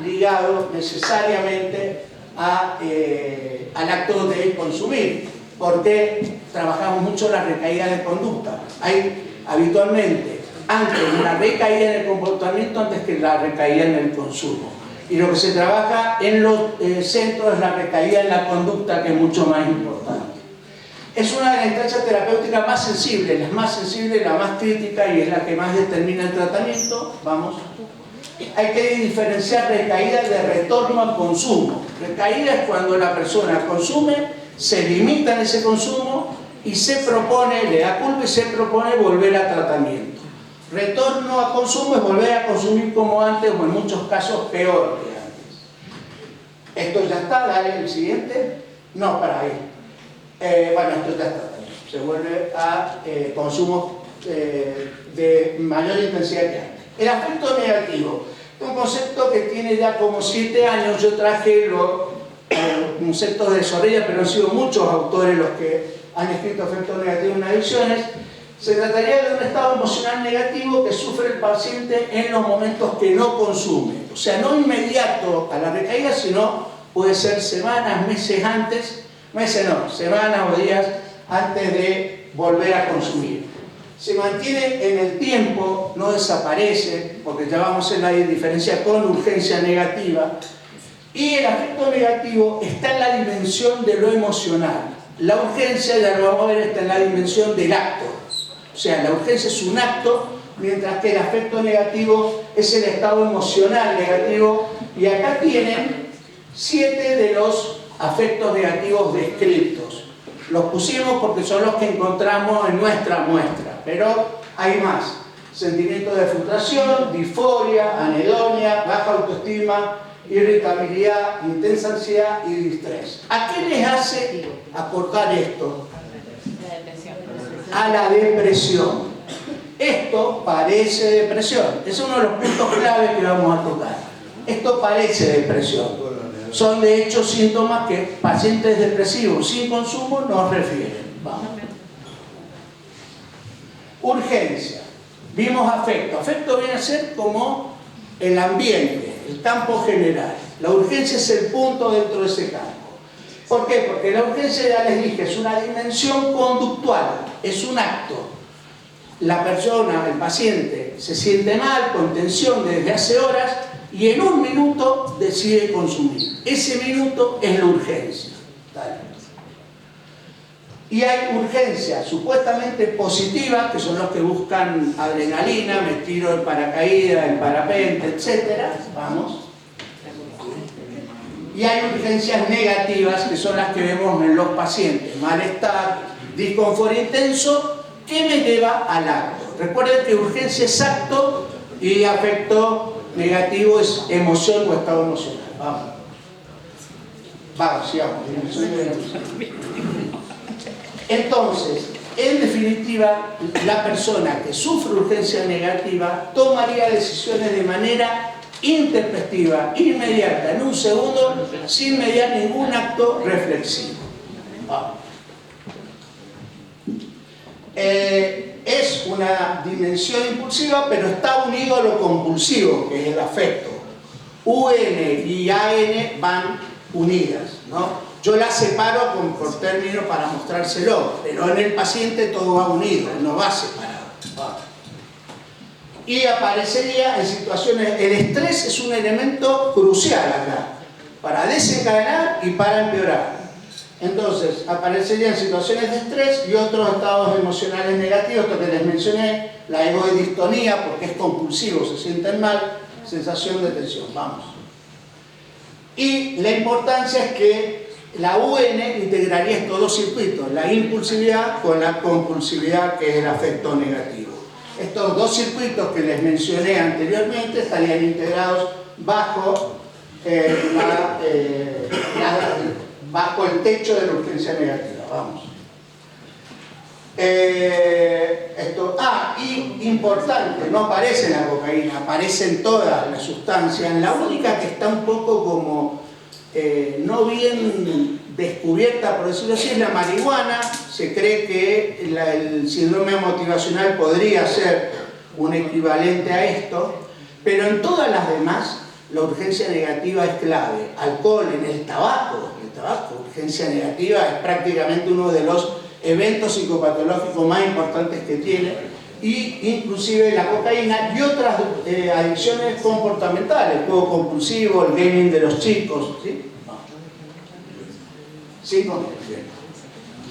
ligado necesariamente al acto de consumir, porque trabajamos mucho la recaída de conducta. Hay habitualmente antes una recaída en el comportamiento antes que la recaída en el consumo. Y lo que se trabaja en los centros es la recaída en la conducta, que es mucho más importante. Es una de las instancias terapéuticas más sensibles, la más sensible, la más crítica y es la que más determina el tratamiento. Vamos. Hay que diferenciar recaída de retorno al consumo. Recaída es cuando la persona consume, se limita en ese consumo y se propone, le da culpa y se propone volver a tratamiento. Retorno a consumo es volver a consumir como antes o en muchos casos peor que antes. Esto ya está, dale el siguiente. No, para ahí. Bueno, esto ya está. Se vuelve a consumo de mayor intensidad que antes. El afecto negativo. Un concepto que tiene ya como 7 años. Yo traje los conceptos de Zorrilla, pero han sido muchos autores los que han escrito afecto negativo en adicciones. Se trataría de un estado emocional negativo que sufre el paciente en los momentos que no consume. O sea, no inmediato a la recaída, sino puede ser semanas, meses antes, meses no, semanas o días antes de volver a consumir. Se mantiene en el tiempo, no desaparece, porque ya vamos a ver la diferencia con urgencia negativa. Y el afecto negativo está en la dimensión de lo emocional. La urgencia, ya lo vamos a ver, está en la dimensión del acto. O sea, la urgencia es un acto, mientras que el afecto negativo es el estado emocional negativo. Y acá tienen 7 de los afectos negativos descritos. Los pusimos porque son los que encontramos en nuestra muestra, pero hay más. Sentimientos de frustración, disforia, anedonia, baja autoestima, irritabilidad, intensa ansiedad y distrés. ¿A qué les hace aportar esto? A la depresión. Esto parece depresión. Es uno de los puntos claves que vamos a tocar. Esto parece depresión. Son de hecho síntomas que pacientes depresivos sin consumo nos refieren. Vamos. Urgencia. Vimos afecto. Afecto viene a ser como el ambiente, el campo general. La urgencia es el punto dentro de ese campo. ¿Por qué? Porque la urgencia, ya les dije, es una dimensión conductual, es un acto. La persona, el paciente, se siente mal, con tensión desde hace horas y en un minuto decide consumir. Ese minuto es la urgencia. ¿Vale? Y hay urgencias supuestamente positivas, que son los que buscan adrenalina, me tiro en paracaídas, en parapente, etc. Vamos. Y hay urgencias negativas, que son las que vemos en los pacientes. Malestar, disconfort intenso, que me lleva al acto. Recuerden que urgencia es acto y afecto negativo es emoción o estado emocional. Vamos. Vamos, sigamos. Entonces, en definitiva, la persona que sufre urgencia negativa tomaría decisiones de manera intempestiva, inmediata, en un segundo, sin mediar ningún acto reflexivo. Vamos. Es una dimensión impulsiva, pero está unido a lo compulsivo, que es el afecto. UN y AN van unidas, ¿no? Yo las separo por término para mostrárselo, pero en el paciente todo va unido, no va separado. Vamos. Y aparecería en situaciones... El estrés es un elemento crucial acá, para desencadenar y para empeorar. Entonces, aparecería en situaciones de estrés y otros estados emocionales negativos, esto que les mencioné, la egodistonía, porque es compulsivo, se sienten mal, sensación de tensión. Vamos. Y la importancia es que la UN integraría estos dos circuitos, la impulsividad con la compulsividad, que es el afecto negativo. Estos dos circuitos que les mencioné anteriormente estarían integrados bajo, bajo el techo de la urgencia negativa. Vamos. Y importante, no aparece en la cocaína, aparecen todas las sustancias. La única que está un poco como no bien descubierta, por decirlo así, es la marihuana. Se cree que el síndrome motivacional podría ser un equivalente a esto, pero en todas las demás la urgencia negativa es clave. Alcohol, en el tabaco, urgencia negativa es prácticamente uno de los eventos psicopatológicos más importantes que tiene, y inclusive la cocaína y otras adicciones comportamentales, el juego compulsivo, el gaming de los chicos, ¿sí? ¿Sí?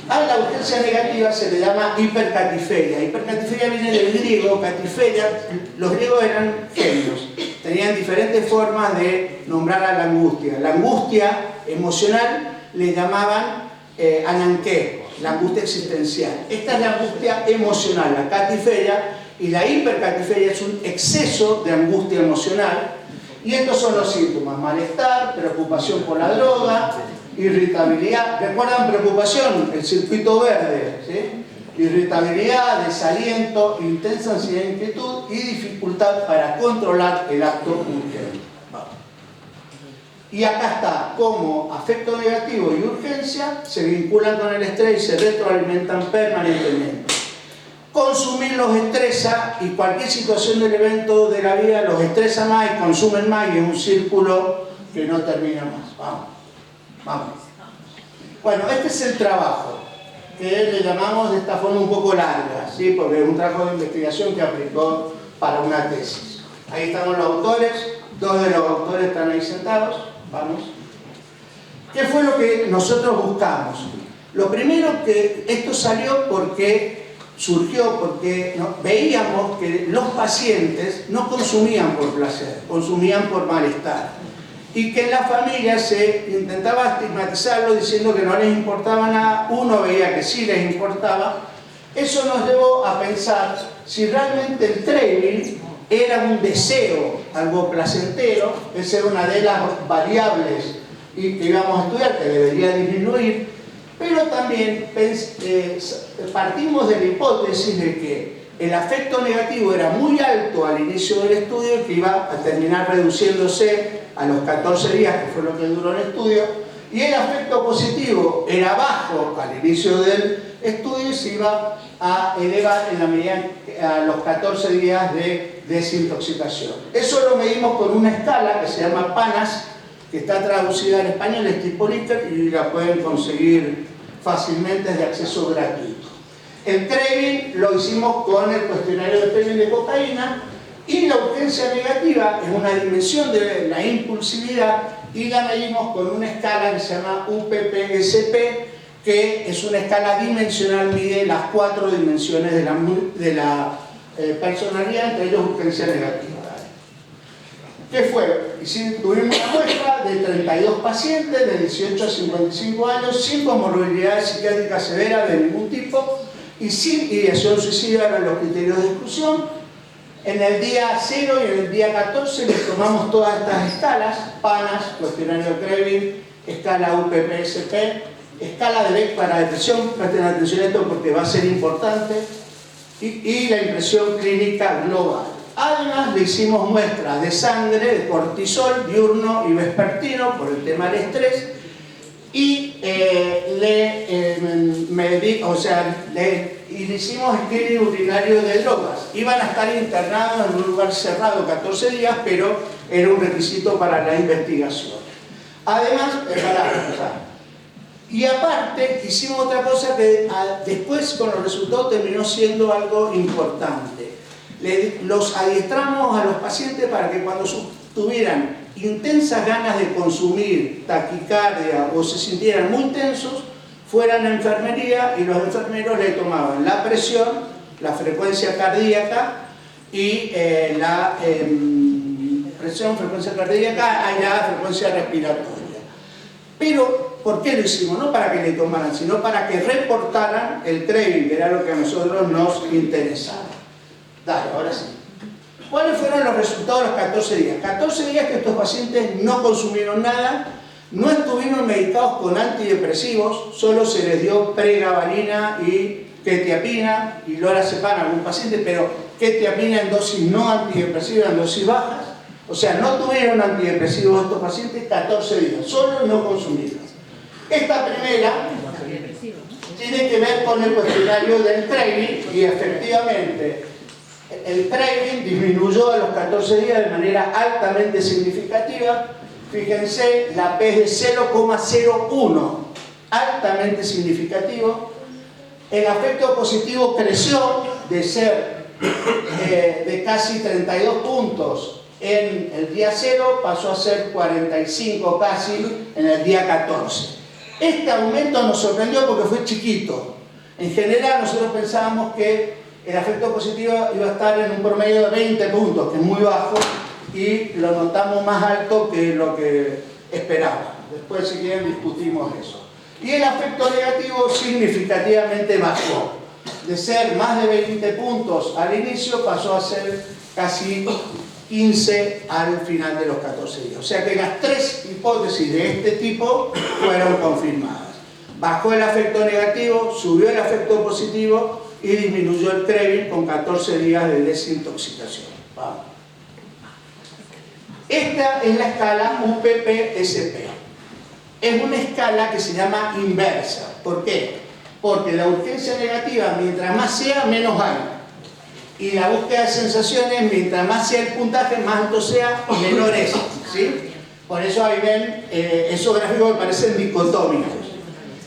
A la urgencia negativa se le llama hipercatiferia. Hipercatiferia viene del griego, catiferia. Los griegos eran genios, tenían diferentes formas de nombrar a la angustia. La angustia emocional le llamaban ananqué, la angustia existencial. Esta es la angustia emocional, la catiferia, y la hipercatiferia es un exceso de angustia emocional. Y estos son los síntomas: malestar, preocupación por la droga, irritabilidad. ¿Recuerdan preocupación? El circuito verde, ¿sí? Irritabilidad, desaliento, intensa ansiedad e inquietud y dificultad para controlar el acto urgente. Y acá está cómo afecto negativo y urgencia se vinculan con el estrés y se retroalimentan permanentemente. Consumir los estresa, y cualquier situación del evento de la vida los estresa más y consumen más, y es un círculo que no termina más. Vamos. Bueno, este es el trabajo, que le llamamos de esta forma un poco larga, ¿sí? Porque es un trabajo de investigación que aplicó para una tesis. Ahí estamos los autores, dos de los autores están ahí sentados. Vamos. ¿Qué fue lo que nosotros buscamos? Lo primero, que esto salió porque surgió porque veíamos que los pacientes no consumían por placer, consumían por malestar. Y que en la familia se intentaba estigmatizarlo diciendo que no les importaba nada. Uno veía que sí les importaba. Eso nos llevó a pensar si realmente el craving era un deseo, algo placentero. Esa era una de las variables que íbamos a estudiar, que debería disminuir. Pero también partimos de la hipótesis de que el afecto negativo era muy alto al inicio del estudio y que iba a terminar reduciéndose a los 14 días, que fue lo que duró el estudio, y el afecto positivo era bajo al inicio del estudio y se iba a elevar en la medida a los 14 días de desintoxicación. Eso lo medimos con una escala que se llama PANAS, que está traducida en español, es tipo Likert, y la pueden conseguir fácilmente, es de acceso gratuito. El craving lo hicimos con el cuestionario de craving de cocaína, y la urgencia negativa es una dimensión de la impulsividad, y la medimos con una escala que se llama UPPSP, que es una escala dimensional, mide las 4 dimensiones de la personalidad, entre ellos urgencia negativa. ¿Qué fue? Tuvimos una muestra de 32 pacientes de 18 a 55 años, sin comorbilidades psiquiátricas severas de ningún tipo y sin ideación suicida, eran los criterios de exclusión. En el día 0 y en el día 14 les tomamos todas estas escalas: PANAS, cuestionario de craving, escala UPPSP, escala de Beck para depresión. Presten atención a esto porque va a ser importante, y la impresión clínica global. Además le hicimos muestras de sangre, de cortisol diurno y vespertino por el tema del estrés, y le hicimos screening urinario de drogas. Iban a estar internados en un lugar cerrado 14 días, pero era un requisito para la investigación. Además, y aparte hicimos otra cosa que después con los resultados terminó siendo algo importante. Los adiestramos a los pacientes para que cuando tuvieran intensas ganas de consumir, taquicardia o se sintieran muy tensos, fueran a enfermería y los enfermeros le tomaban la presión, la frecuencia cardíaca y la presión, frecuencia cardíaca y la frecuencia respiratoria. Pero, ¿por qué lo hicimos? No para que le tomaran, sino para que reportaran el craving, que era lo que a nosotros nos interesaba. Dale, ahora sí. ¿Cuáles fueron los resultados de los 14 días? 14 días que estos pacientes no consumieron nada, no estuvieron medicados con antidepresivos, solo se les dio pregabalina y quetiapina y lorazepam a algún paciente, pero quetiapina en dosis no antidepresiva, en dosis bajas. O sea, no tuvieron antidepresivos estos pacientes 14 días, solo no consumidos. Esta primera tiene que ver con el cuestionario del craving, y efectivamente El craving disminuyó a los 14 días de manera altamente significativa. Fíjense, la P es de 0,01, altamente significativo. El afecto positivo creció de ser de casi 32 puntos en el día 0, pasó a ser 45 casi en el día 14. Este aumento nos sorprendió porque fue chiquito. En general nosotros pensábamos que el afecto positivo iba a estar en un promedio de 20 puntos, que es muy bajo, y lo notamos más alto que lo que esperaba. Después, si quieren, discutimos eso. Y el afecto negativo significativamente bajó. De ser más de 20 puntos al inicio, pasó a ser casi 15 al final de los 14 días. O sea que las tres hipótesis de este tipo fueron confirmadas. Bajó el afecto negativo, subió el afecto positivo y disminuyó el craving con 14 días de desintoxicación. Vamos. Esta es la escala UPP-SP. Es una escala que se llama inversa. ¿Por qué? Porque la urgencia negativa, mientras más sea, menos hay. Y la búsqueda de sensaciones, mientras más sea el puntaje, más alto sea, menor es. ¿Sí? Por eso ahí ven esos gráficos que parecen dicotómicos.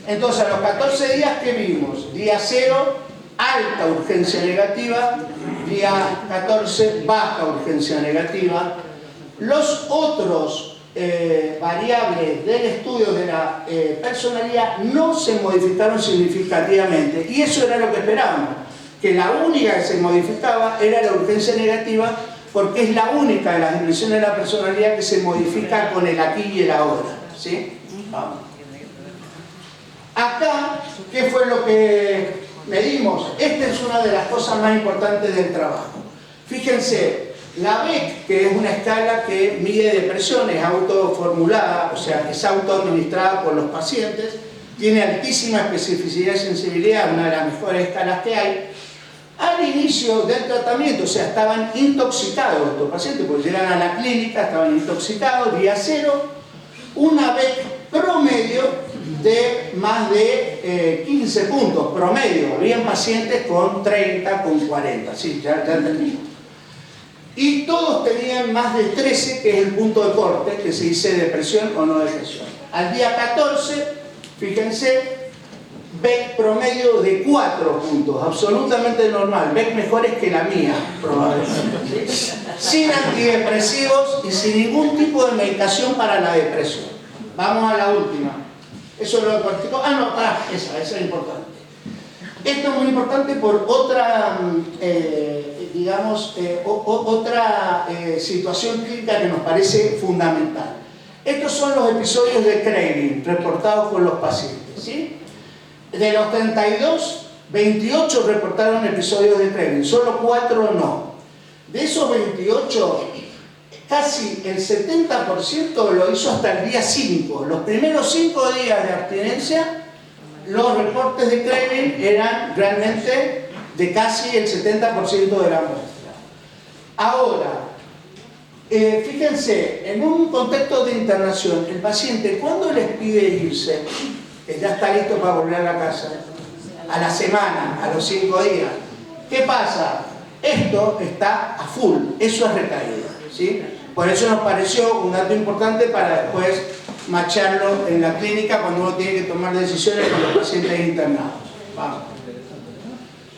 Entonces, a los 14 días que vimos, día 0, alta urgencia negativa, día 14, baja urgencia negativa. Los otros variables del estudio de la personalidad no se modificaron significativamente, y eso era lo que esperábamos, que la única que se modificaba era la urgencia negativa, porque es la única de las dimensiones de la personalidad que se modifica con el aquí y el ahora. ¿Sí? Vamos. Acá, ¿qué fue lo que medimos? Esta es una de las cosas más importantes del trabajo. Fíjense, la BEC, que es una escala que mide depresión, es autoformulada, o sea, es autoadministrada por los pacientes, tiene altísima especificidad y sensibilidad, una de las mejores escalas que hay. Al inicio del tratamiento, o sea, estaban intoxicados estos pacientes, porque llegan a la clínica, estaban intoxicados, día 0, una BEC promedio de más de 15 puntos, promedio. Habían pacientes con 30, con 40, sí, ya entendimos. Y todos tenían más de 13, que es el punto de corte, que se dice depresión o no depresión. Al día 14, fíjense, BEC promedio de 4 puntos, absolutamente normal. BEC mejores que la mía, probablemente. ¿Sí? Sin antidepresivos y sin ningún tipo de medicación para la depresión. Vamos a la última. Eso lo practicó. Esa es importante. Esto es muy importante por otra, situación clínica que nos parece fundamental. Estos son los episodios de craving reportados por los pacientes, ¿sí? De los 32, 28 reportaron episodios de craving, solo 4 no. De esos 28, casi el 70% lo hizo hasta el día 5. Los primeros 5 días de abstinencia, los reportes de craving eran realmente de casi el 70% de la muestra. Ahora, fíjense, en un contexto de internación, el paciente, ¿cuándo les pide irse? Que ya está listo para volver a la casa. A la semana, a los 5 días. ¿Qué pasa? Esto está a full, eso es recaída, ¿sí? Por eso nos pareció un dato importante para después macharlo en la clínica cuando uno tiene que tomar decisiones con los pacientes internados. Vamos.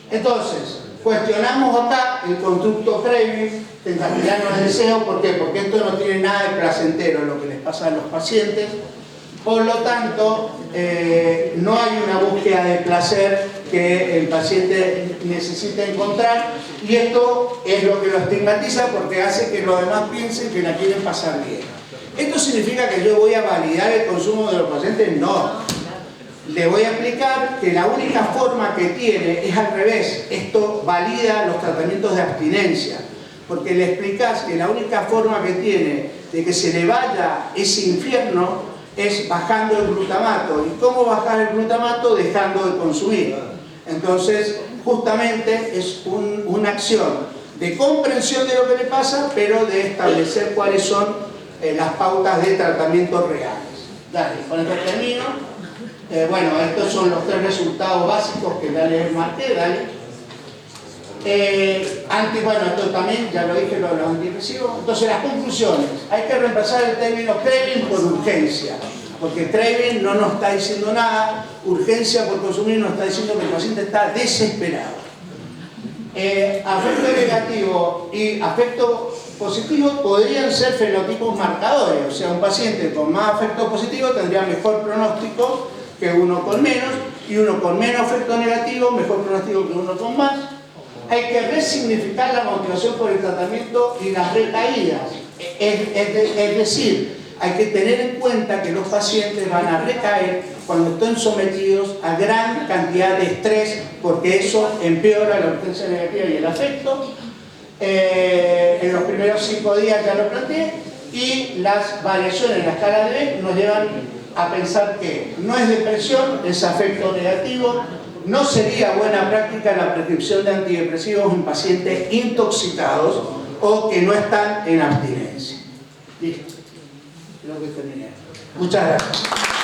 Entonces, cuestionamos acá el constructo craving, que en castellano es deseo. ¿Por qué? Porque esto no tiene nada de placentero lo que les pasa a los pacientes. Por lo tanto, no hay una búsqueda de placer que el paciente necesite encontrar, y esto es lo que lo estigmatiza porque hace que los demás piensen que la quieren pasar bien. ¿Esto significa que yo voy a validar el consumo de los pacientes? No. Le voy a explicar que la única forma que tiene es al revés. Esto valida los tratamientos de abstinencia, porque le explicas que la única forma que tiene de que se le vaya ese infierno es bajando el glutamato. ¿Y cómo bajar el glutamato? Dejando de consumir. Entonces, justamente es una acción de comprensión de lo que le pasa, pero de establecer cuáles son las pautas de tratamiento reales. Dale, con esto termino. Bueno, estos son los 3 resultados básicos que ya les marqué. Dale. Bueno, esto también, ya lo dije, lo de los antidepresivos. Entonces, las conclusiones. Hay que reemplazar el término craving por urgencia. Porque craving no nos está diciendo nada, urgencia por consumir nos está diciendo que el paciente está desesperado. Afecto negativo y afecto positivo podrían ser fenotipos marcadores, o sea, un paciente con más afecto positivo tendría mejor pronóstico que uno con menos, y uno con menos afecto negativo, mejor pronóstico que uno con más. Hay que resignificar la motivación por el tratamiento y las recaídas, es decir, hay que tener en cuenta que los pacientes van a recaer cuando estén sometidos a gran cantidad de estrés, porque eso empeora la urgencia negativa y el afecto. En los primeros 5 días ya lo planteé, y las variaciones en la escala de B nos llevan a pensar que no es depresión, es afecto negativo. No sería buena práctica la prescripción de antidepresivos en pacientes intoxicados o que no están en abstinencia. Listo. Creo que terminé. Muchas gracias.